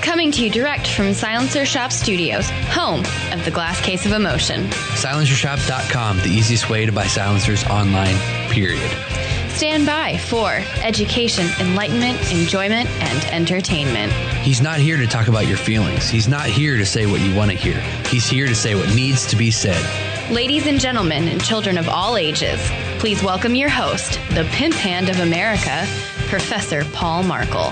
Coming to you direct from Silencer Shop Studios, home of the Glass Case of Emotion. SilencerShop.com, the easiest way to buy silencers online, period. Stand by for education, enlightenment, enjoyment, and entertainment. He's not here to talk about your feelings. He's not here to say what you want to hear. He's here to say what needs to be said. Ladies and gentlemen, and children of all ages, please welcome your host, the pimp hand of America, Professor Paul Markle.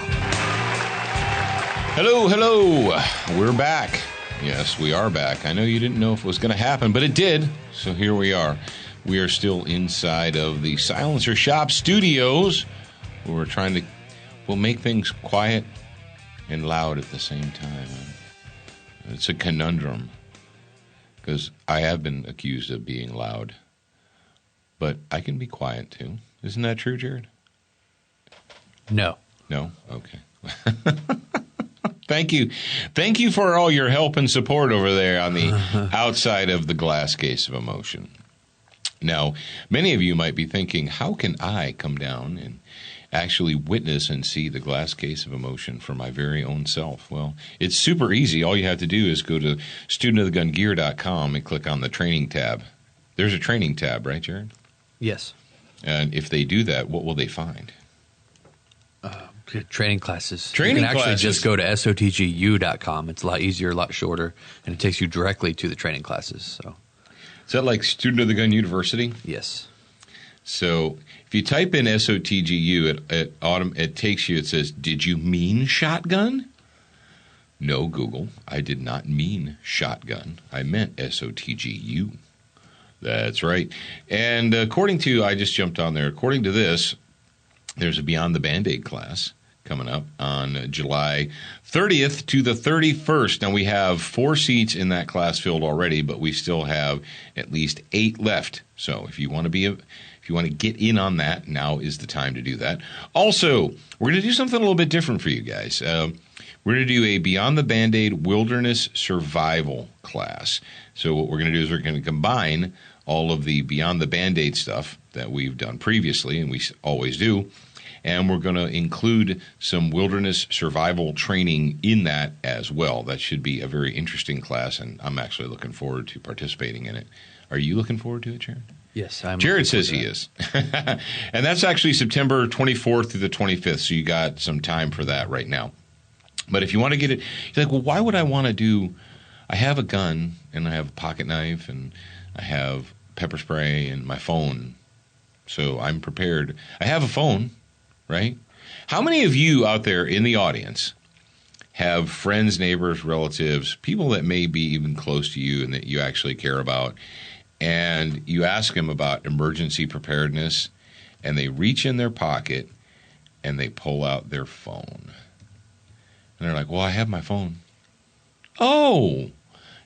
Hello. We're back. Yes, we are back. I know you didn't know if it was going to happen, but it did. So here we are. We are still inside of the Silencer Shop Studios. We're trying to, make things quiet and loud at the same time. It's a conundrum because I have been accused of being loud, but I can be quiet too. Isn't that true, Jared? No. No? Okay. Thank you. Thank you for all your help and support over there on the outside of the Glass Case of Emotion. Now, many of you might be thinking, how can I come down and actually witness and see the Glass Case of Emotion for my very own self? Well, it's super easy. All you have to do is go to studentofthegungear.com and click on the training tab. There's a training tab, right, Jared? Yes. And if they do that, what will they find? Training classes. Training you can actually classes. just go to sotgu.com. It's a lot easier, a lot shorter, and it takes you directly to the training classes. So, is that like Student of the Gun University? yes. So if you type in SOTGU, it takes you, it says, did you mean shotgun? No, Google, I did not mean shotgun. I meant SOTGU. That's right. And I just jumped on there, according to this, there's a Beyond the Band-Aid class coming up on July 30th to the 31st. Now, we have 4 seats in that class filled already, but we still have at least 8 left. So if you want to get in on that, now is the time to do that. Also, we're going to do something a little bit different for you guys. We're going to do a Beyond the Band-Aid Wilderness Survival class. So what we're going to do is we're going to combine all of the Beyond the Band-Aid stuff that we've done previously, and we always do, and we're going to include some wilderness survival training in that as well. That should be a very interesting class, and I'm actually looking forward to participating in it. Are you looking forward to it, Jared? Yes, Jared says he is. And that's actually September 24th through the 25th, so you got some time for that right now. But if you want to get it, you're like, well, why would I want to do, I have a gun, and I have a pocket knife, and I have pepper spray and my phone, so I'm prepared. I have a phone, right? How many of you out there in the audience have friends, neighbors, relatives, people that may be even close to you and that you actually care about, and you ask them about emergency preparedness, and they reach in their pocket and they pull out their phone? And they're like, well, I have my phone. Oh,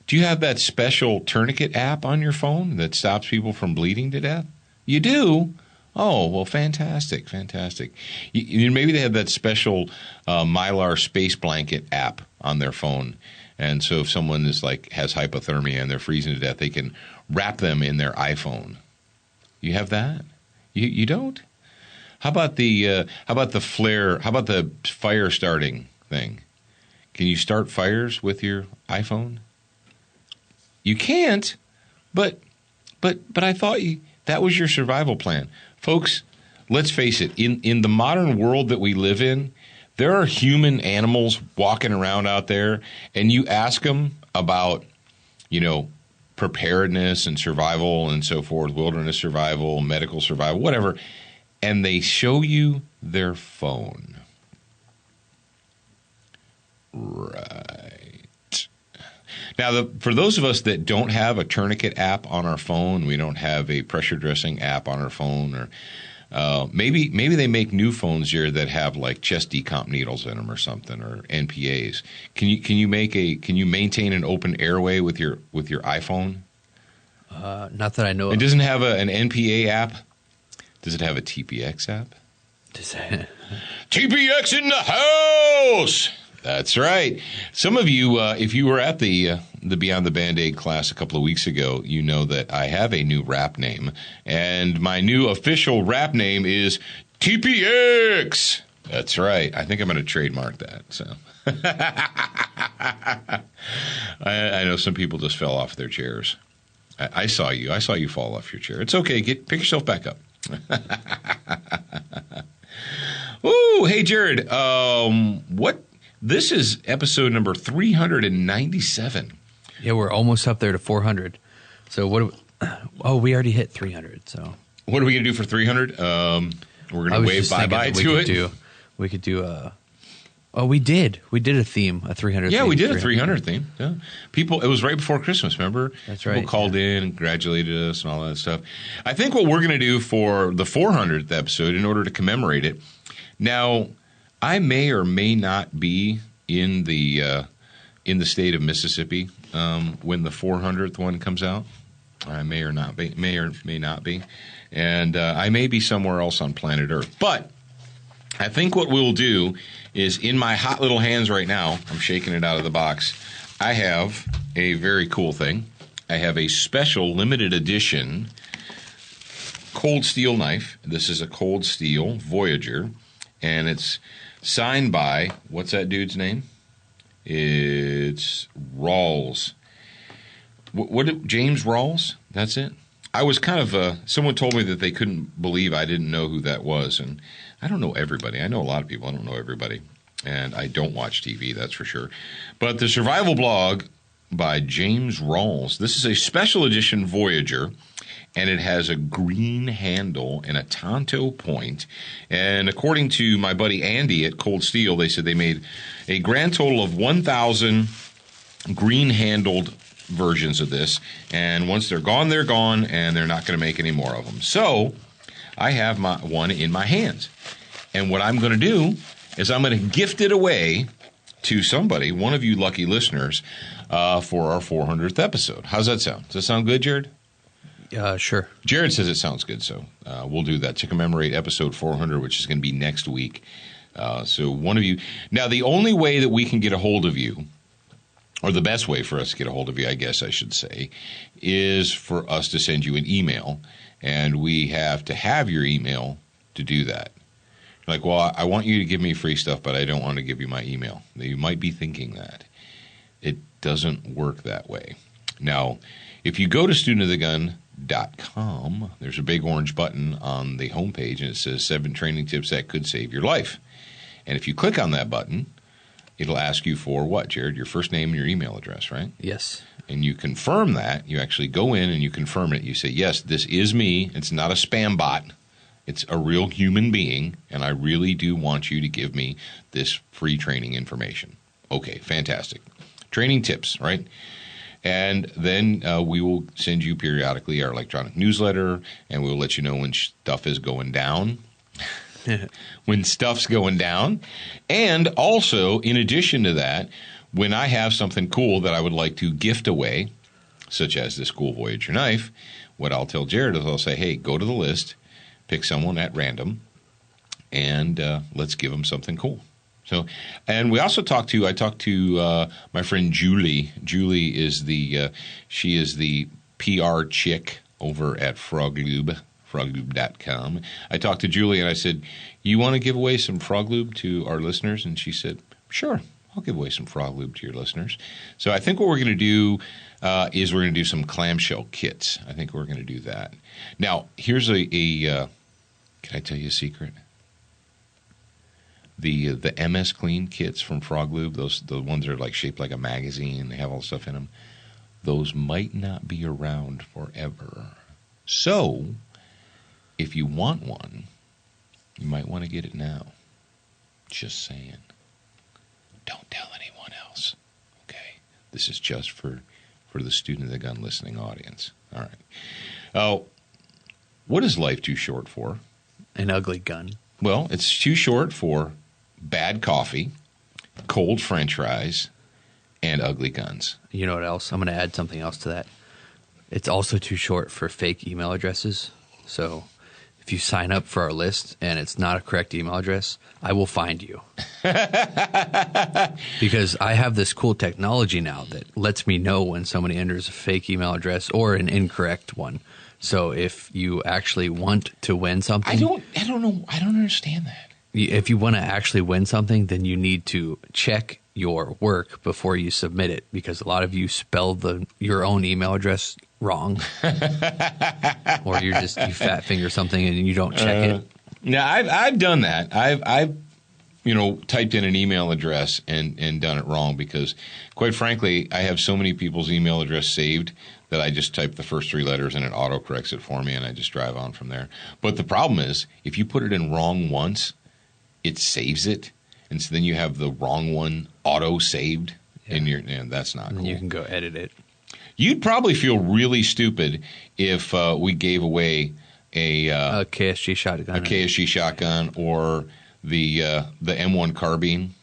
do you have that special tourniquet app on your phone that stops people from bleeding to death? You do? Oh, well, fantastic. Maybe they have that special Mylar space blanket app on their phone. And so if someone is has hypothermia and they're freezing to death, they can wrap them in their iPhone. You have that? You don't? How about the flare? How about the fire starting thing? Can you start fires with your iPhone? You can't, but I thought that was your survival plan. Folks, let's face it, in the modern world that we live in, there are human animals walking around out there, and you ask them about, preparedness and survival and so forth, wilderness survival, medical survival, whatever, and they show you their phone. Right. Now, for those of us that don't have a tourniquet app on our phone, we don't have a pressure dressing app on our phone, or maybe they make new phones here that have chest decomp needles in them or something, or NPAs. Can you maintain an open airway with your iPhone? Not that I know. It doesn't have an NPA app. Does it have a TPX app? TPX in the house. That's right. Some of you, if you were at the Beyond the Band-Aid class a couple of weeks ago, you know that I have a new rap name. And my new official rap name is TPX. That's right. I think I'm going to trademark that. So I know some people just fell off their chairs. I saw you. I saw you fall off your chair. It's okay. Pick yourself back up. Ooh, hey, Jared. What? This is episode number 397. Yeah, we're almost up there to 400. So what? We already hit 300. So what are we going to do for 300? We're going to wave bye-bye to it. We could do a. Oh, we did. We did a theme, a 300. Yeah, we did a 300 theme. Yeah, people. It was right before Christmas. Remember? That's right. People called in and congratulated us and all that stuff. I think what we're going to do for the 400th episode, in order to commemorate it. Now, I may or may not be in the state of Mississippi when the 400th one comes out. I may or may not be, and I may be somewhere else on planet Earth. But I think what we'll do is, in my hot little hands right now, I'm shaking it out of the box, I have a very cool thing. I have a special limited edition cold steel knife. This is a cold steel Voyager, and it's signed by, what's that dude's name? It's Rawls. James Rawls? That's it? I was kind of, someone told me that they couldn't believe I didn't know who that was, and I don't know everybody. I know a lot of people. I don't know everybody. And I don't watch TV, that's for sure. But the Survival Blog by James Rawls. This is a special edition Voyager, and it has a green handle and a Tonto point. And according to my buddy Andy at Cold Steel, they said they made a grand total of 1,000 green-handled versions of this. And once they're gone, and they're not going to make any more of them. So I have one in my hands. And what I'm going to do is I'm going to gift it away to somebody, one of you lucky listeners, for our 400th episode. How's that sound? Does that sound good, Jared? Sure. Jared says it sounds good, so we'll do that to commemorate episode 400, which is going to be next week. So one of you. Now, the only way that we can get a hold of you, or the best way for us to get a hold of you, I guess I should say, is for us to send you an email, and we have to have your email to do that. Like, well, I want you to give me free stuff, but I don't want to give you my email. You might be thinking that. It doesn't work that way. Now, if you go to studentofthegun.com, there's a big orange button on the homepage, and it says 7 training tips that could save your life. And if you click on that button, it'll ask you for what, Jared? Your first name and your email address, right? Yes. And you confirm that. You actually go in and you confirm it. You say, yes, this is me. It's not a spam bot. It's a real human being, and I really do want you to give me this free training information. Okay, fantastic. Training tips, right? And then we will send you periodically our electronic newsletter, and we'll let you know when stuff is going down. When stuff's going down. And also, in addition to that, when I have something cool that I would like to gift away, such as this cool Voyager knife, what I'll tell Jared is I'll say, hey, go to the list, pick someone at random, and let's give them something cool. So, and we also talked to my friend Julie. Julie is she is the PR chick over at Frog Lube, froglube.com. I talked to Julie and I said, you want to give away some Frog Lube to our listeners? And she said, sure, I'll give away some Frog Lube to your listeners. So I think what we're going to do is we're going to do some clamshell kits. I think we're going to do that. Now, here's can I tell you a secret? The MS Clean kits from Frog Lube, the ones that are like shaped like a magazine, they have all the stuff in them, those might not be around forever. So, if you want one, you might want to get it now. Just saying. Don't tell anyone else. Okay? This is just for the Student of the Gun listening audience. All right. What is life too short for? An ugly gun. Well, it's too short for bad coffee, cold French fries, and ugly guns. You know what else? I'm going to add something else to that. It's also too short for fake email addresses. So if you sign up for our list and it's not a correct email address, I will find you. Because I have this cool technology now that lets me know when somebody enters a fake email address or an incorrect one. So if you actually want to win something, I don't know. I don't understand that. if you want to actually win something, then you need to check your work before you submit it, because a lot of you spell your own email address wrong, or you fat finger something and you don't check it. Yeah, I've done that. I've typed in an email address and done it wrong because, quite frankly, I have so many people's email address saved that I just type the first 3 letters and it autocorrects it for me, and I just drive on from there. But the problem is, if you put it in wrong once, it saves it, and so then you have the wrong one auto-saved, and that's not cool. You can go edit it. You'd probably feel really stupid if we gave away a KSG shotgun. A KSG shotgun or the M1 carbine.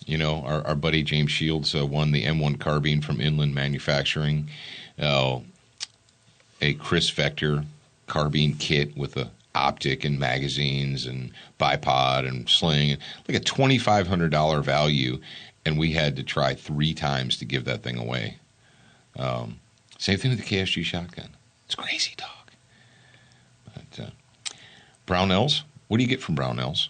Our buddy James Shields won the M1 carbine from Inland Manufacturing. A Chris Vector carbine kit with a optic and magazines and bipod and sling, like a $2,500 value, and we had to try 3 times to give that thing away. Same thing with the KSG shotgun. It's crazy talk. But Brownells, what do you get from Brownells?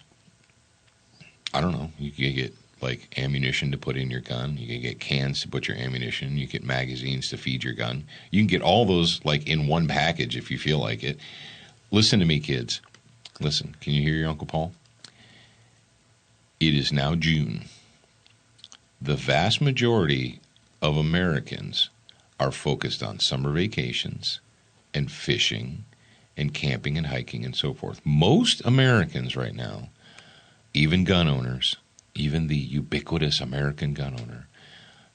I don't know. You can get like ammunition to put in your gun. You can get cans to put your ammunition. You get magazines to feed your gun. You can get all those like in one package if you feel like it. Listen to me, kids. Listen. Can you hear your Uncle Paul? It is now June. The vast majority of Americans are focused on summer vacations and fishing and camping and hiking and so forth. Most Americans right now, even gun owners, even the ubiquitous American gun owner,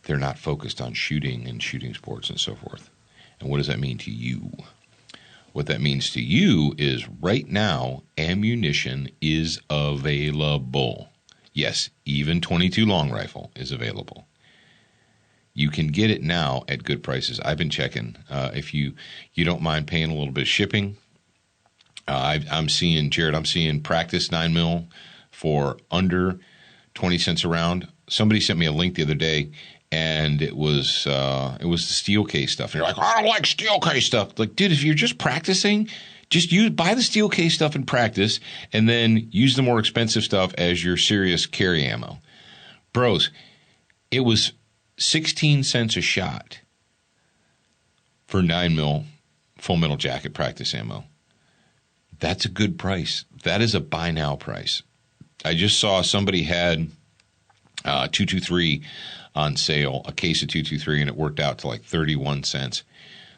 they're not focused on shooting and shooting sports and so forth. And what does that mean to you? What that means to you is right now, ammunition is available. Yes, even .22 long rifle is available. You can get it now at good prices. I've been checking. If you don't mind paying a little bit of shipping, I'm seeing practice 9mm for under 20 cents a round. Somebody sent me a link the other day, and it was the steel case stuff. And you're like, I don't like steel case stuff. Like, dude, if you're just practicing, just buy the steel case stuff and practice, and then use the more expensive stuff as your serious carry ammo. Bros, it was 16 cents a shot for 9mm full metal jacket practice ammo. That's a good price. That is a buy now price. I just saw somebody had 223 on sale, a case of 223, and it worked out to like 31 cents.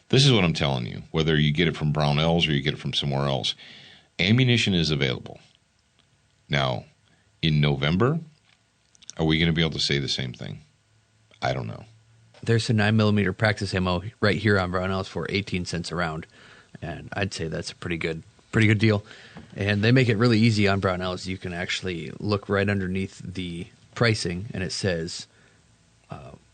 This is what I'm telling you, whether you get it from Brownells or you get it from somewhere else. Ammunition is available. Now, in November, are we going to be able to say the same thing? I don't know. There's some 9mm practice ammo right here on Brownells for 18 cents a round, and I'd say that's a pretty good deal. And they make it really easy on Brownells. You can actually look right underneath the pricing, and it says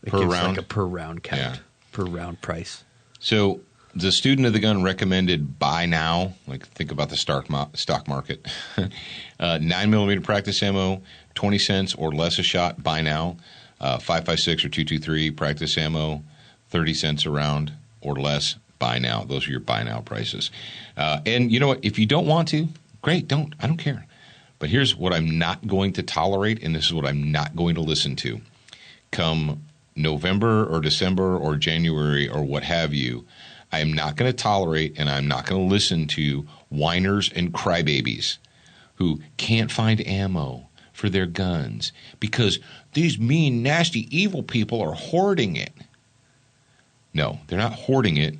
per round, like a per round count, per round price. So the student of the gun recommended buy now. Like, think about the stock market. 9mm practice ammo, 20 cents or less a shot. Buy now. 5.56 or 223 practice ammo, 30 cents a round or less. Buy now. Those are your buy now prices. And you know what? If you don't want to, great. Don't. I don't care. But here's what I'm not going to tolerate, and this is what I'm not going to listen to. Come November or December or January or what have you, I am not going to tolerate and I'm not going to listen to whiners and crybabies who can't find ammo for their guns because these mean, nasty, evil people are hoarding it. No, they're not hoarding it.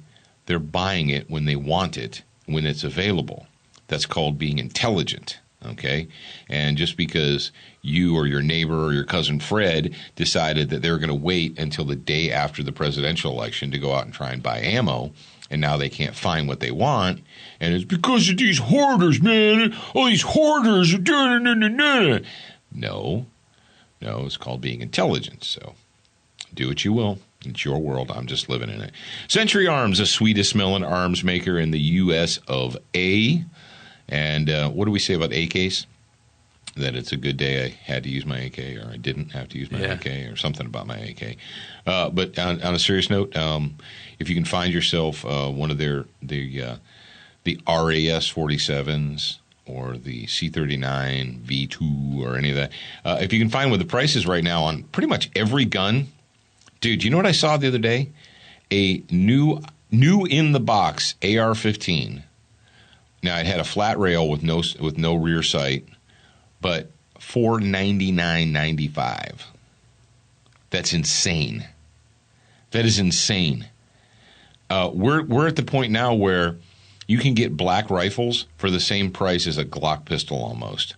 They're buying it when they want it, when it's available. That's called being intelligent. Okay, and just because you or your neighbor or your cousin Fred decided that they were going to wait until the day after the presidential election to go out and try and buy ammo, and now they can't find what they want, and it's because of these hoarders, man. All these hoarders are doing. No, it's called being intelligent. So do what you will. It's your world. I'm just living in it. Century Arms, the sweetest smelling arms maker in the U.S. of A. And what do we say about AKs? That it's a good day I had to use my AK, or I didn't have to use my AK, or something about my AK. But on a serious note, if you can find yourself one of the RAS 47s or the C39 V2 or any of that. If you can find what the price is right now on pretty much every gun. Dude, you know what I saw the other day? A new in the box AR-15. Now it had a flat rail with no rear sight, but $499.95. That's insane. That is insane. We're at the point now where you can get black rifles for the same price as a Glock pistol almost.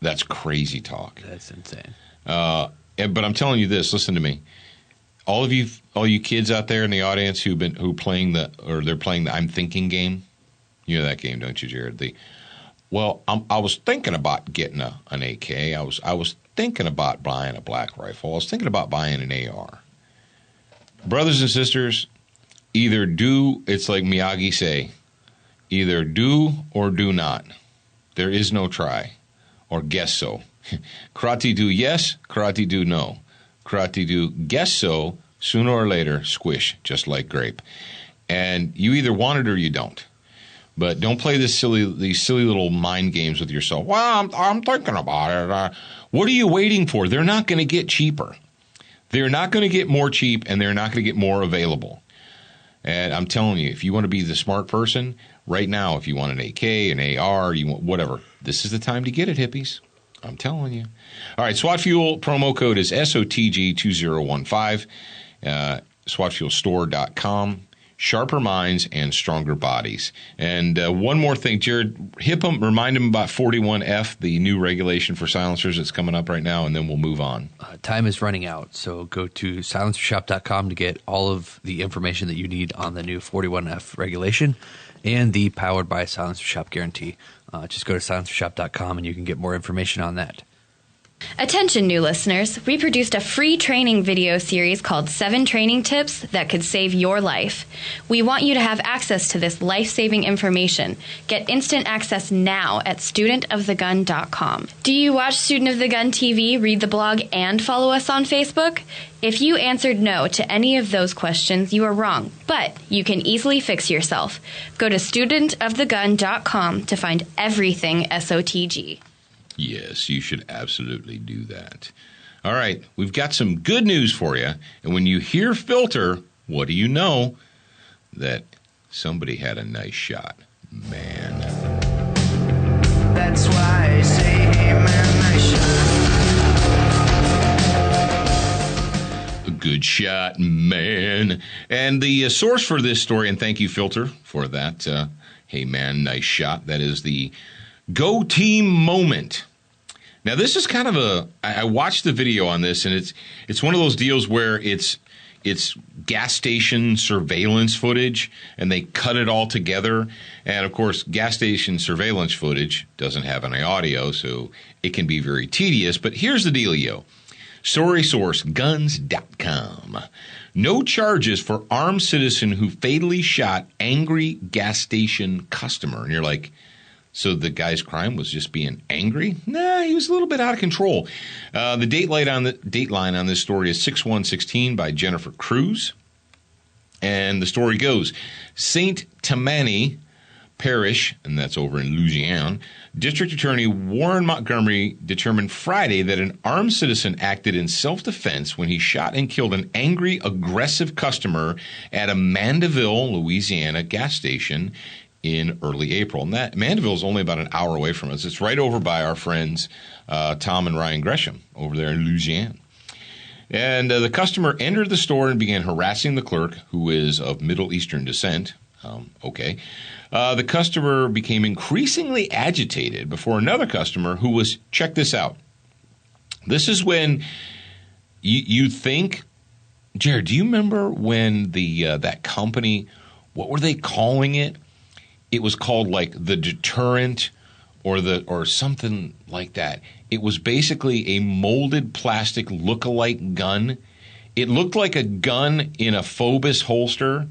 That's crazy talk. That's insane. But I'm telling you this. Listen to me. All you kids out there in the audience they're playing the I'm Thinking game. You know that game, don't you, Jared? I was thinking about getting an AK. I was thinking about buying a black rifle. I was thinking about buying an AR. Brothers and sisters, either do, it's like Miyagi say, either do or do not. There is no try or guess so. Karate do yes, karate do no. Karate do guess so, sooner or later, squish, just like grape. And you either want it or you don't. But don't play these silly little mind games with yourself. Well, I'm thinking about it. What are you waiting for? They're not going to get cheaper. They're not going to get more cheap, and they're not going to get more available. And I'm telling you, if you want to be the smart person, right now, if you want an AK, an AR, you want whatever, this is the time to get it, hippies. I'm telling you. All right, SWAT Fuel promo code is SOTG2015, SWATfuelstore.com. Sharper minds and stronger bodies. And one more thing, Jared, remind them about 41F, the new regulation for silencers that's coming up right now, and then we'll move on. Time is running out, so go to silencershop.com to get all of the information that you need on the new 41F regulation and the Powered by Silencer Shop guarantee. Just go to silencershop.com and you can get more information on that. Attention, new listeners. We produced a free training video series called 7 Training Tips That Could Save Your Life. We want you to have access to this life-saving information. Get instant access now at studentofthegun.com. Do you watch Student of the Gun TV, read the blog, and follow us on Facebook? If you answered no to any of those questions, you are wrong, but you can easily fix yourself. Go to studentofthegun.com to find everything SOTG. Yes, you should absolutely do that. All right, we've got some good news for you. And when you hear filter, what do you know? That somebody had a nice shot. Man. That's why I say, hey man, nice shot. A good shot, man. And the source for this story, and thank you, Filter, for that. Hey man, nice shot. That is the Go Team moment. Now, this is kind of I watched the video on this, and it's one of those deals where it's gas station surveillance footage, and they cut it all together. And, of course, gas station surveillance footage doesn't have any audio, so it can be very tedious. But here's the dealio. Story source, guns.com. No charges for armed citizen who fatally shot angry gas station customer. And you're like, so the guy's crime was just being angry? Nah, he was a little bit out of control. The dateline on this story is 6/1/16 by Jennifer Cruz. And the story goes, St. Tammany Parish, and that's over in Louisiana, District Attorney Warren Montgomery determined Friday that an armed citizen acted in self-defense when he shot and killed an angry, aggressive customer at a Mandeville, Louisiana gas station in early April. And that Mandeville is only about an hour away from us. It's right over by our friends Tom and Ryan Gresham over there in Louisiana. And the customer entered the store and began harassing the clerk, who is of Middle Eastern descent. The customer became increasingly agitated before another customer who was, check this out. This is when you think, Jared, do you remember when that company, what were they calling it? It was called like the Deterrent or something like that. It was basically a molded plastic look-alike gun. It looked like a gun in a Phobos holster,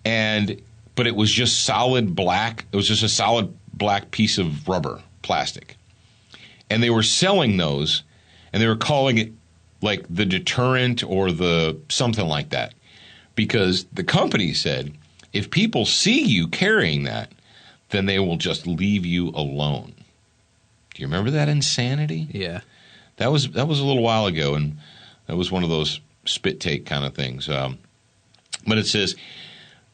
but it was just solid black. It was just a solid black piece of rubber, plastic. And they were selling those, and they were calling it like the Deterrent or the something like that. Because the company said, if people see you carrying that, then they will just leave you alone. Do you remember that insanity? Yeah. That was a little while ago, and that was one of those spit take kind of things. But it says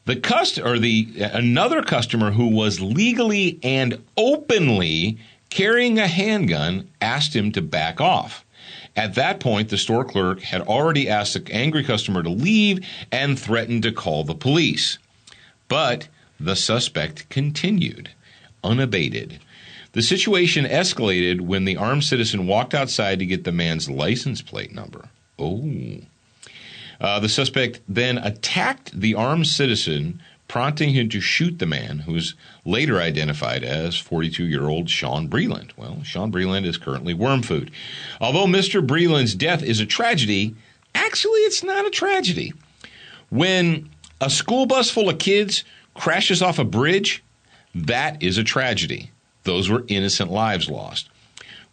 another customer who was legally and openly carrying a handgun asked him to back off. At that point, the store clerk had already asked the angry customer to leave and threatened to call the police. But the suspect continued, unabated. The situation escalated when the armed citizen walked outside to get the man's license plate number. The suspect then attacked the armed citizen, prompting him to shoot the man, who was later identified as 42-year-old Sean Breland. Well, Sean Breland is currently worm food. Although Mr. Breland's death is a tragedy, actually it's not a tragedy. When a school bus full of kids crashes off a bridge, that is a tragedy. Those were innocent lives lost.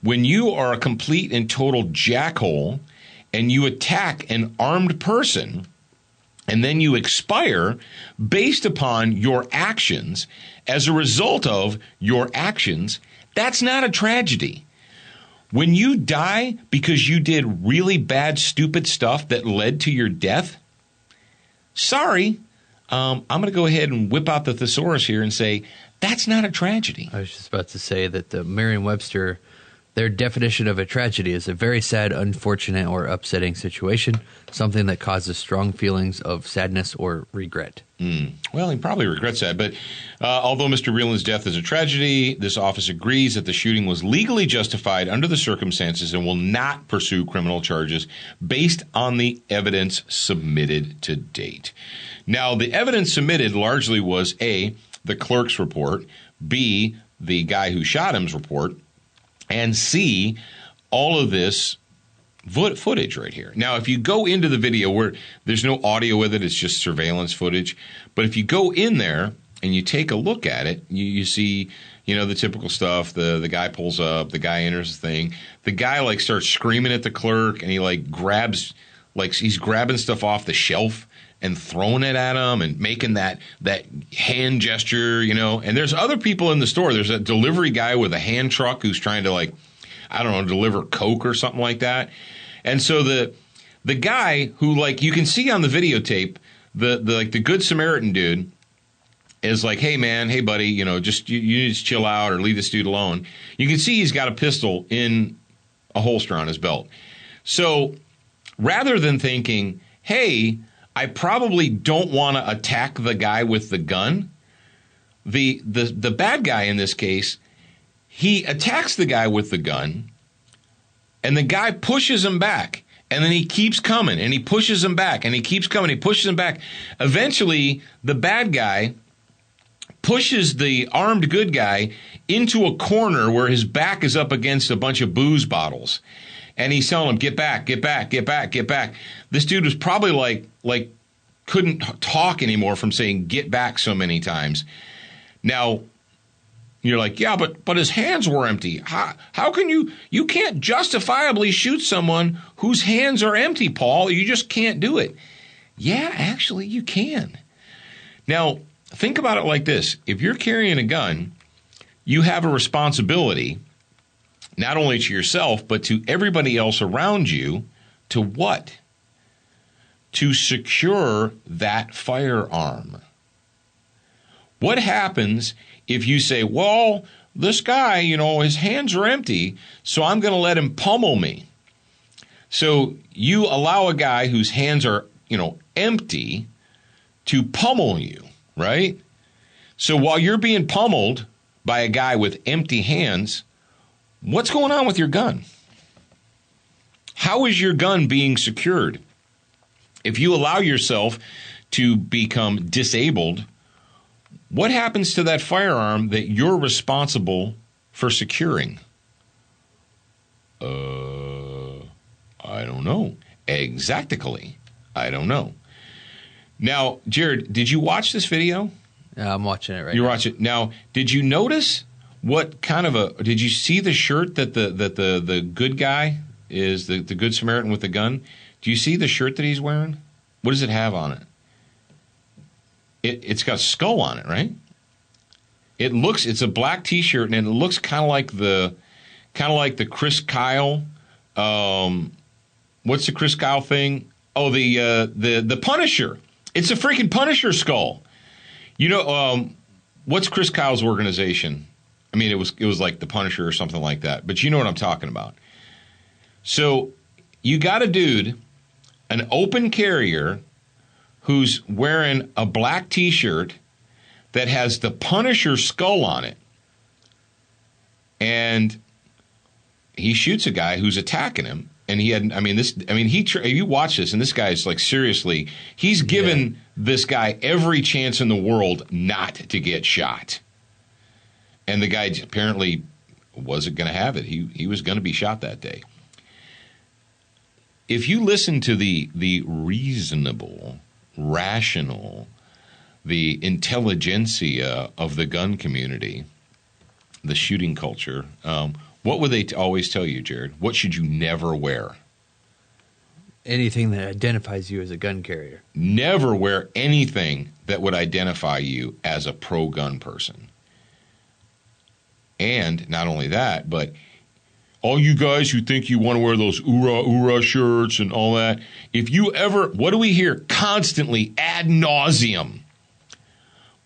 When you are a complete and total jackhole and you attack an armed person, and then you expire based upon your actions as a result of your actions, that's not a tragedy. When you die because you did really bad, stupid stuff that led to your death, sorry, I'm going to go ahead and whip out the thesaurus here and say, that's not a tragedy. I was just about to say that the Merriam-Webster, their definition of a tragedy is a very sad, unfortunate, or upsetting situation, something that causes strong feelings of sadness or regret. Well, he probably regrets that. But although Mr. Breland's death is a tragedy, this office agrees that the shooting was legally justified under the circumstances and will not pursue criminal charges based on the evidence submitted to date. Now, the evidence submitted largely was A, the clerk's report, B, the guy who shot him's report, and C, all of this footage right here. Now, if you go into the video where there's no audio with it, it's just surveillance footage. But if you go in there and you take a look at it, you see, the typical stuff. The guy pulls up, the guy enters the thing. The guy starts screaming at the clerk, and he grabs, he's grabbing stuff off the shelf and throwing it at him and making that hand gesture, And there's other people in the store. There's a delivery guy with a hand truck who's trying to deliver Coke or something like that. And so the guy who you can see on the videotape, the Good Samaritan dude is like, hey man, hey buddy, just you need to chill out or leave this dude alone. You can see he's got a pistol in a holster on his belt. So rather than thinking, hey, I probably don't want to attack the guy with the gun, the bad guy in this case, he attacks the guy with the gun, and the guy pushes him back, and then he keeps coming, and he pushes him back, and he keeps coming, he pushes him back. Eventually, the bad guy pushes the armed good guy into a corner where his back is up against a bunch of booze bottles. And he's telling him, get back, get back, get back, get back. This dude was probably like couldn't talk anymore from saying get back so many times. Now, you're like, yeah, but his hands were empty. How can you can't justifiably shoot someone whose hands are empty, Paul. You just can't do it. Yeah, actually, you can. Now, think about it like this. If you're carrying a gun, you have a responsibility not only to yourself, but to everybody else around you, to what? To secure that firearm. What happens if you say, well, this guy, his hands are empty, so I'm going to let him pummel me? So you allow a guy whose hands are, empty to pummel you, right? So while you're being pummeled by a guy with empty hands, what's going on with your gun? How is your gun being secured? If you allow yourself to become disabled, what happens to that firearm that you're responsible for securing? I don't know. Exactly. I don't know. Now, Jared, did you watch this video? I'm watching it right now. You're watching it. Now, did you notice what kind of did you see the shirt that the good guy is, the Good Samaritan with the gun? Do you see the shirt that he's wearing? What does it have on it? It's got a skull on it, right? It's a black T-shirt, and it looks kind of like the Chris Kyle. What's the Chris Kyle thing? Oh, the Punisher. It's a freaking Punisher skull. You know, what's Chris Kyle's organization? I mean, it was like the Punisher or something like that. But you know what I'm talking about. So you got a dude, an open carrier, who's wearing a black T-shirt that has the Punisher skull on it. And he shoots a guy who's attacking him. And you watch this, and this guy is like, seriously, he's given this guy every chance in the world not to get shot. And the guy apparently wasn't going to have it. He was going to be shot that day. If you listen to the reasonable, rational, the intelligentsia of the gun community, the shooting culture, what would they always tell you, Jared? What should you never wear? Anything that identifies you as a gun carrier. Never wear anything that would identify you as a pro-gun person. And not only that, but all you guys who think you want to wear those oorah shirts and all that, if you ever, what do we hear constantly ad nauseum?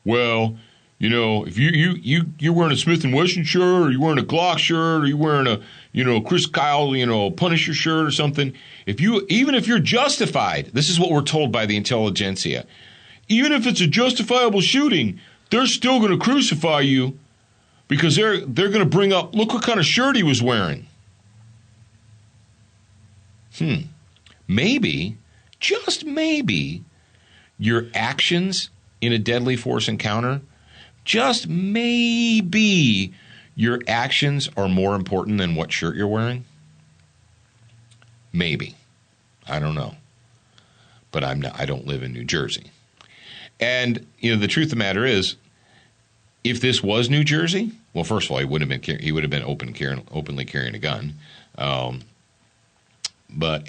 Well, you know, if you're wearing a Smith & Wesson shirt, or you're wearing a Glock shirt, or you're wearing a Chris Kyle, Punisher shirt or something, even if you're justified, this is what we're told by the intelligentsia, even if it's a justifiable shooting, they're still going to crucify you because they're going to bring up, look what kind of shirt he was wearing. Maybe, just maybe, your actions in a deadly force encounter, just maybe your actions are more important than what shirt you're wearing. Maybe. I don't know. But I don't live in New Jersey. And, the truth of the matter is, if this was New Jersey, well, first of all, he would have been openly carrying a gun.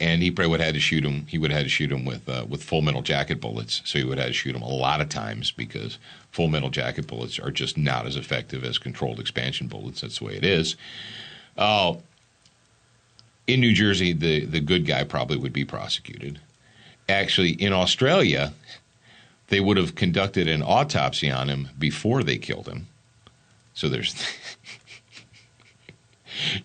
And he probably would have had to shoot him. He would have had to shoot him with Full Metal Jacket bullets. So he would have had to shoot him a lot of times because Full Metal Jacket bullets are just not as effective as controlled expansion bullets. That's the way it is. In New Jersey, the good guy probably would be prosecuted. Actually, in Australia, they would have conducted an autopsy on him before they killed him. So there's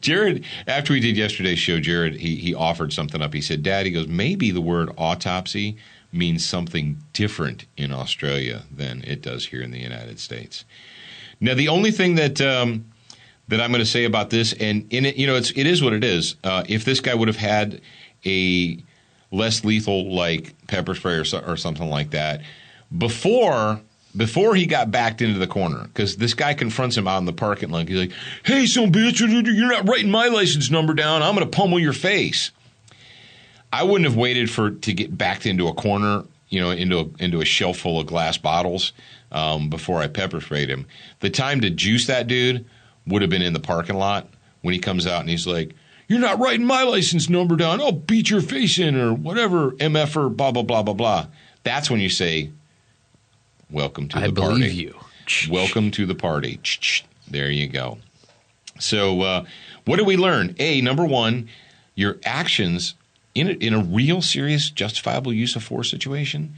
Jared, after we did yesterday's show, Jared, he offered something up. He said, Dad, he goes, maybe the word autopsy means something different in Australia than it does here in the United States. Now, the only thing that I'm going to say about this, and in it, it is what it is. If this guy would have had a less lethal, like pepper spray or something like that, before he got backed into the corner, because this guy confronts him out in the parking lot. He's like, hey, son bitch, you're not writing my license number down. I'm going to pummel your face. I wouldn't have waited to get backed into a corner, into a shelf full of glass bottles before I pepper sprayed him. The time to juice that dude would have been in the parking lot when he comes out and he's like, you're not writing my license number down. I'll beat your face in or whatever, MF or blah, blah, blah, blah, blah. That's when you say, welcome to the party. I believe you. Welcome to the party. There you go. So what did we learn? Number one, your actions in a real serious justifiable use of force situation,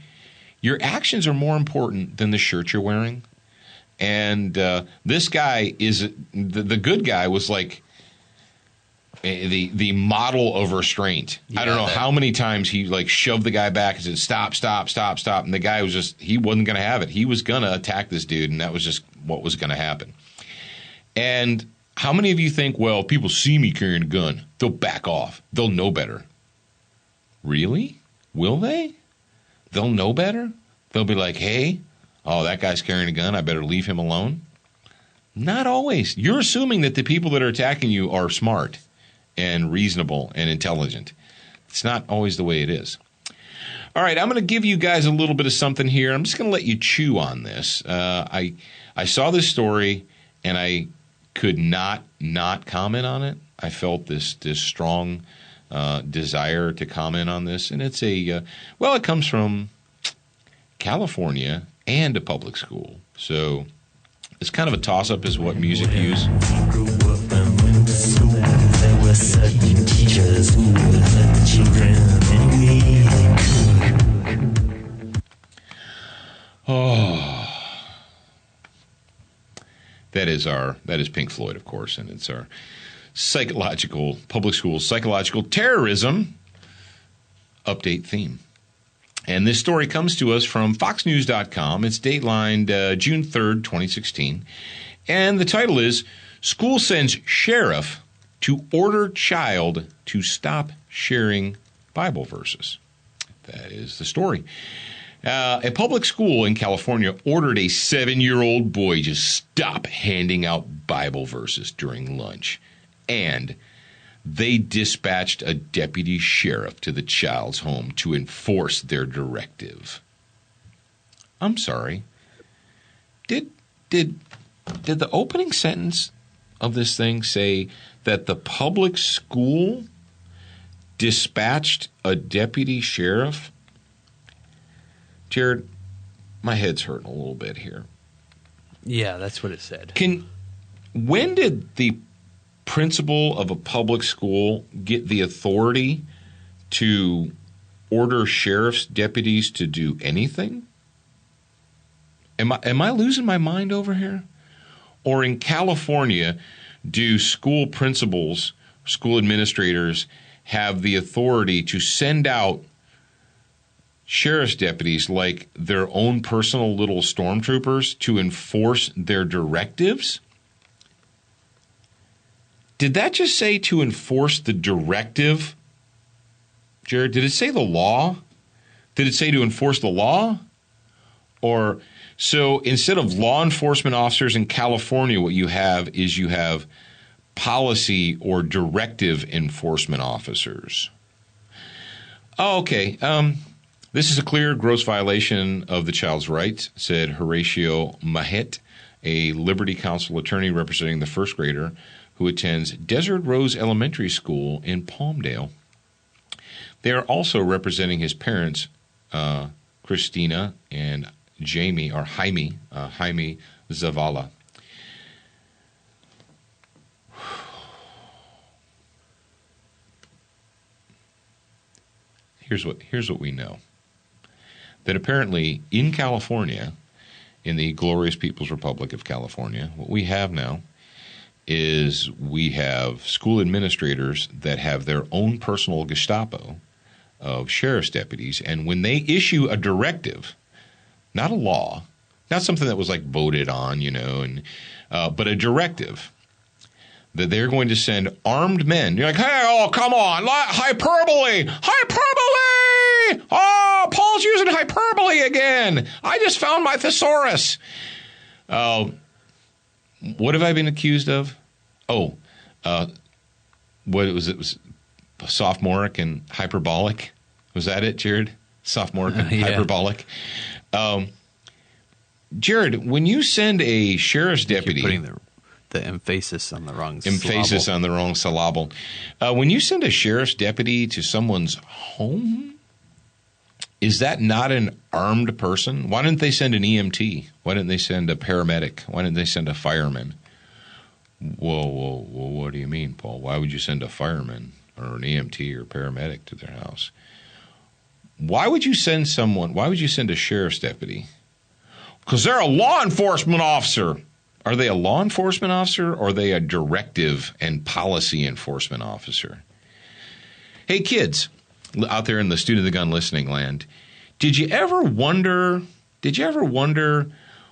your actions are more important than the shirt you're wearing. And this guy is the good guy was like the model of restraint. Yeah, I don't know how many times he like shoved the guy back and said, stop, stop, stop, stop. And the guy he wasn't going to have it. He was going to attack this dude, and that was just what was going to happen. And how many of you think, well, if people see me carrying a gun, they'll back off. They'll know better. Really? Will they? They'll know better? They'll be like, hey, that guy's carrying a gun. I better leave him alone. Not always. You're assuming that the people that are attacking you are smart and reasonable and intelligent. It's not always the way it is. All right, I'm going to give you guys a little bit of something here. I'm just going to let you chew on this. I saw this story, and I could not comment on it. I felt this strong desire to comment on this, and it's it comes from California and a public school. So It's kind of a toss-up as what music you use. Grew up and went to school. There were certain teachers who would hurt the children any way they could. Oh. That is Pink Floyd, of course, and it's our public school psychological terrorism update theme. And this story comes to us from FoxNews.com. It's datelined June 3rd, 2016. And the title is, School Sends Sheriff to Order Child to Stop Sharing Bible Verses. That is the story. A public school in California ordered a 7-year-old boy to stop handing out Bible verses during lunch. And they dispatched a deputy sheriff to the child's home to enforce their directive. I'm sorry. Did the opening sentence of this thing say that the public school dispatched a deputy sheriff? Jared, my head's hurting a little bit here. Yeah, that's what it said. When did the principal of a public school get the authority to order sheriff's deputies to do anything? Am I losing my mind over here? Or in California, do school principals, school administrators have the authority to send out sheriff's deputies like their own personal little stormtroopers to enforce their directives? Did that just say to enforce the directive? Jared, did it say the law? Did it say to enforce the law? Or, so instead of law enforcement officers in California, what you have is you have policy or directive enforcement officers. Oh, okay. This is a clear, gross violation of the child's rights, said Horatio Mahet, a Liberty Counsel attorney representing the first grader who attends Desert Rose Elementary School in Palmdale. They are also representing his parents, Christina and Jaime Zavala. Here's what we know. That apparently in California, in the glorious People's Republic of California, what we have now is we have school administrators that have their own personal Gestapo of sheriff's deputies, and when they issue a directive, not a law, not something that was like voted on, but a directive, that they're going to send armed men. You're like, hey, oh, come on, hyperbole! Oh, Paul's using hyperbole again. I just found my thesaurus. What have I been accused of? What was it? Was sophomoric and hyperbolic? Was that it, Jared? Sophomoric and hyperbolic. Jared, when you send a sheriff's deputy, you're putting the emphasis on the wrong syllable. On the wrong syllable. When you send a sheriff's deputy to someone's home, is that not an armed person? Why didn't they send an EMT? Why didn't they send a paramedic? Why didn't they send a fireman? Whoa, what do you mean, Paul? Why would you send a fireman or an EMT or paramedic to their house? Why would you send a sheriff's deputy? Because they're a law enforcement officer. Are they a law enforcement officer or are they a directive and policy enforcement officer? Hey, kids out there in the Student of the Gun listening land, did you ever wonder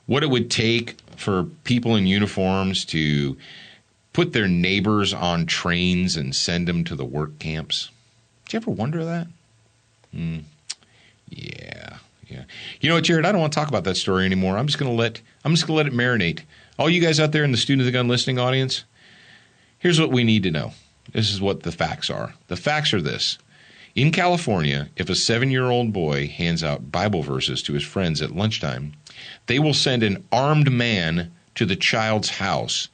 what it would take for people in uniforms to put their neighbors on trains and send them to the work camps? Did you ever wonder that? Yeah. You know what, Jared? I don't want to talk about that story anymore. I'm just going to let it marinate. All you guys out there in the Student of the Gun listening audience, here's what we need to know. This is what the facts are. The facts are this. In California, if a 7-year-old boy hands out Bible verses to his friends at lunchtime, they will send an armed man to the child's house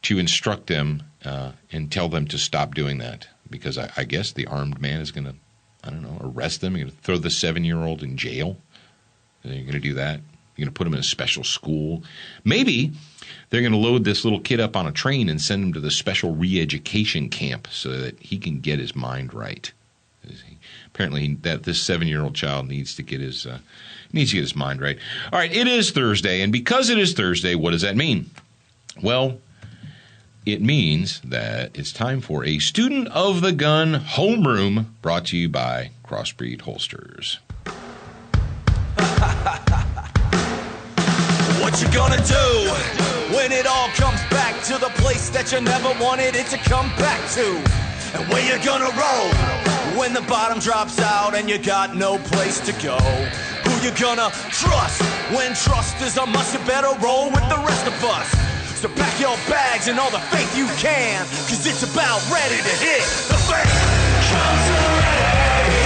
to instruct them and tell them to stop doing that. Because I guess the armed man is going to, arrest them. You're going to throw the 7-year-old in jail. You're going to do that. You're going to put him in a special school. Maybe they're going to load this little kid up on a train and send him to the special re-education camp so that he can get his mind right. Apparently, this 7-year-old child needs to get his mind right. All right, it is Thursday, and because it is Thursday, what does that mean? Well, it means that it's time for a Student of the Gun homeroom brought to you by Crossbreed Holsters. What you gonna do when it all comes back to the place that you never wanted it to come back to? And where you gonna roll when the bottom drops out and you got no place to go? Who you gonna trust when trust is a must? You better roll with the rest of us. So pack your bags and all the faith you can, cause it's about ready to hit the fan. Come to the ready.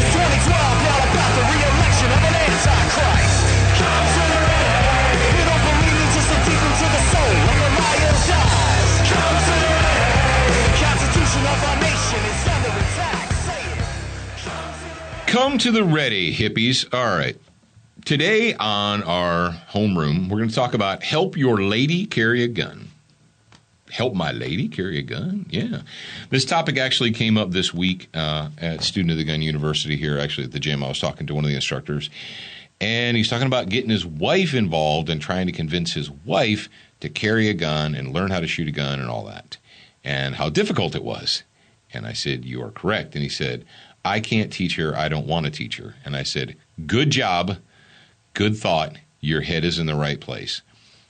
It's 2012, not about the re-election of an antichrist. Come to the ready. You don't believe me, just look deep into the soul of the lion's eyes. Come to the ready. The Constitution of our nation is under attack. Say it. Come to the ready, hippies. All right. Today on our homeroom, we're going to talk about help your lady carry a gun. Help my lady carry a gun? Yeah. This topic actually came up this week at Student of the Gun University here, actually at the gym. I was talking to one of the instructors, and he's talking about getting his wife involved and trying to convince his wife to carry a gun and learn how to shoot a gun and all that, and how difficult it was. And I said, you are correct. And he said, I can't teach her. I don't want to teach her. And I said, good job. Good thought. Your head is in the right place.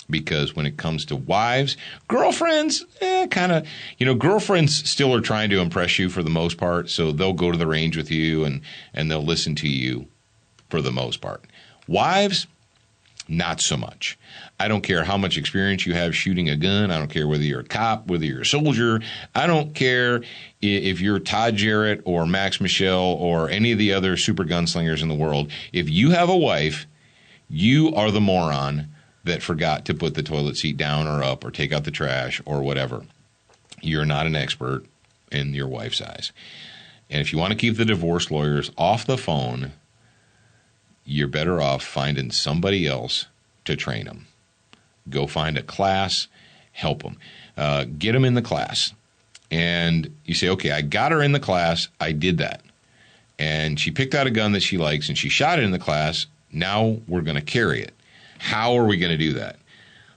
Because when it comes to wives, girlfriends, girlfriends still are trying to impress you for the most part. So they'll go to the range with you and they'll listen to you for the most part. Wives, not so much. I don't care how much experience you have shooting a gun. I don't care whether you're a cop, whether you're a soldier. I don't care if you're Todd Jarrett or Max Michel or any of the other super gunslingers in the world. If you have a wife, you are the moron that forgot to put the toilet seat down or up or take out the trash or whatever. You're not an expert in your wife's eyes. And if you want to keep the divorce lawyers off the phone, you're better off finding somebody else to train them. Go find a class, help them. Get them in the class. And you say, okay, I got her in the class. I did that. And she picked out a gun that she likes and she shot it in the class. Now we're going to carry it. How are we going to do that?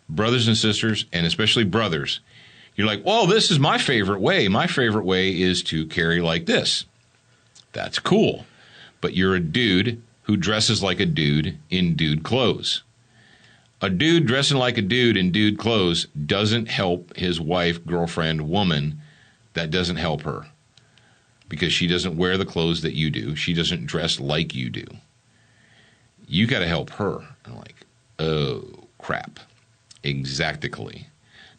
Brothers and sisters, and especially brothers, you're like, well, this is my favorite way. My favorite way is to carry like this. That's cool. But you're a dude who dresses like a dude in dude clothes. A dude dressing like a dude in dude clothes doesn't help his wife, girlfriend, woman. That doesn't help her. Because she doesn't wear the clothes that you do. She doesn't dress like you do. You got to help her. I'm like, oh, crap. Exactly.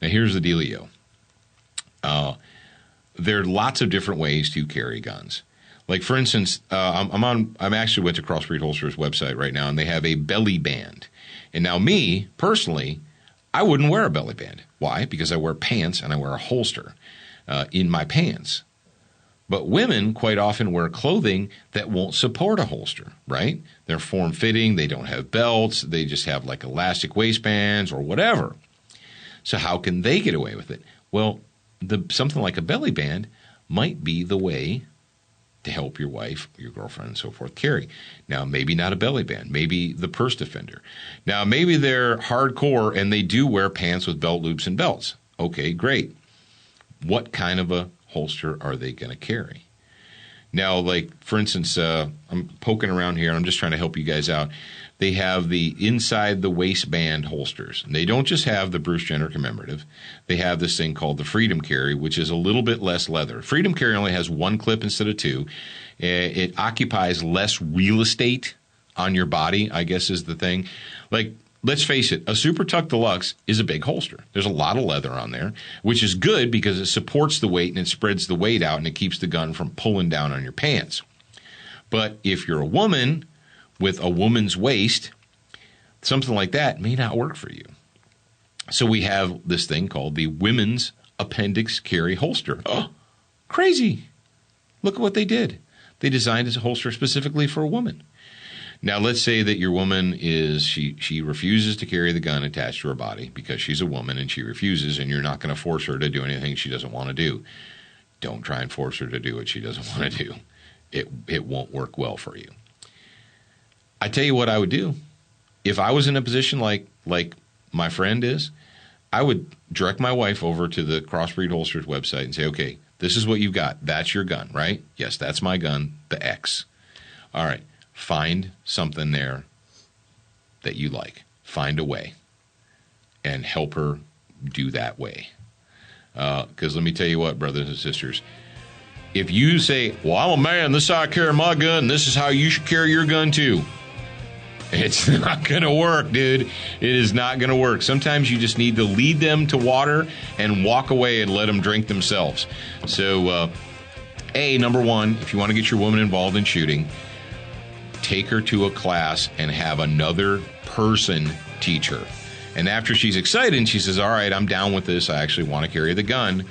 Now, here's the dealio. There are lots of different ways to carry guns. Like, for instance, I'm actually went to Crossbreed Holsters website right now, and they have a belly band. And now me, personally, I wouldn't wear a belly band. Why? Because I wear pants and I wear a holster in my pants. But women quite often wear clothing that won't support a holster, right? They're form-fitting, they don't have belts, they just have like elastic waistbands or whatever. So how can they get away with it? Well, something like a belly band might be the way to help your wife, your girlfriend, and so forth carry. Now, maybe not a belly band, maybe the purse defender. Now, maybe they're hardcore and they do wear pants with belt loops and belts. Okay, great. What kind of a holster are they going to carry? Now, like, for instance, I'm poking around here and I'm just trying to help you guys out. They have the inside the waistband holsters. And they don't just have the Bruce Jenner commemorative. They have this thing called the Freedom Carry, which is a little bit less leather. Freedom Carry only has one clip instead of two. It occupies less real estate on your body, I guess is the thing. Like, let's face it, a Super Tuck Deluxe is a big holster. There's a lot of leather on there, which is good because it supports the weight and it spreads the weight out and it keeps the gun from pulling down on your pants. But if you're a woman with a woman's waist, something like that may not work for you. So we have this thing called the Women's Appendix Carry Holster. Oh, crazy. Look at what they did. They designed a holster specifically for a woman. Now, let's say that your woman she refuses to carry the gun attached to her body because she's a woman and she refuses, and you're not going to force her to do anything she doesn't want to do. Don't try and force her to do what she doesn't want to do. It won't work well for you. I tell you what I would do. If I was in a position like my friend is, I would direct my wife over to the Crossbreed Holsters website and say, okay, this is what you've got. That's your gun, right? Yes, that's my gun, the X. All right, find something there that you like. Find a way and help her do that way. Because let me tell you what, brothers and sisters, if you say, well, I'm a man, this is how I carry my gun, this is how you should carry your gun too, it's not going to work, dude. It is not going to work. Sometimes you just need to lead them to water and walk away and let them drink themselves. So, number one, if you want to get your woman involved in shooting, take her to a class and have another person teach her. And after she's excited and she says, all right, I'm down with this, I actually want to carry the gun,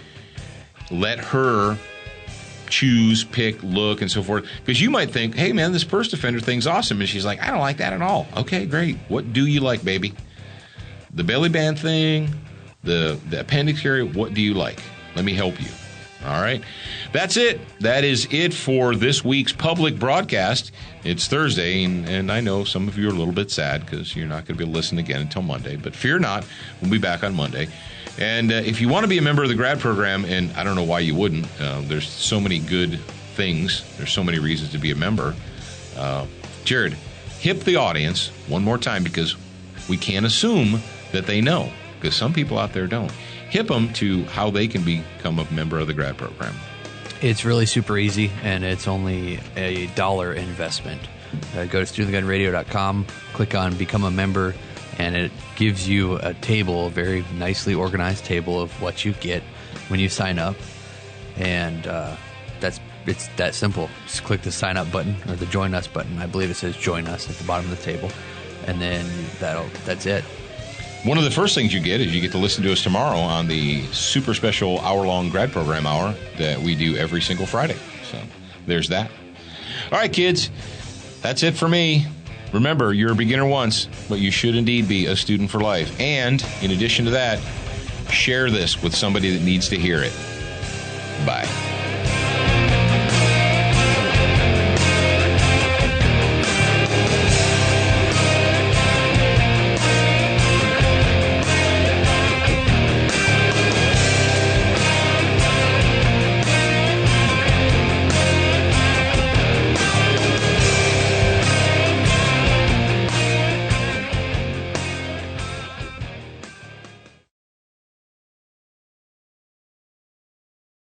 let her choose, pick, look, and so forth. Because you might think, hey, man, this first offender thing's awesome. And she's like, I don't like that at all. Okay, great. What do you like, baby? The belly band thing, the appendix area, what do you like? Let me help you. All right. That's it. That is it for this week's public broadcast. It's Thursday, and I know some of you are a little bit sad because you're not going to be able to listen again until Monday. But fear not, we'll be back on Monday. And if you want to be a member of the grad program, and I don't know why you wouldn't, there's so many good things. There's so many reasons to be a member. Jared, hip the audience one more time because we can't assume that they know because some people out there don't. Hip them to how they can become a member of the grad program. It's really super easy, and it's only a $1 investment. Go to studentgunradio.com, click on Become a Member, and it gives you a table, a very nicely organized table of what you get when you sign up. And it's that simple. Just click the sign up button or the join us button. I believe it says join us at the bottom of the table. And then that's it. One of the first things you get is you get to listen to us tomorrow on the super special hour-long grad program hour that we do every single Friday. So there's that. All right, kids, that's it for me. Remember, you're a beginner once, but you should indeed be a student for life. And in addition to that, share this with somebody that needs to hear it. Bye.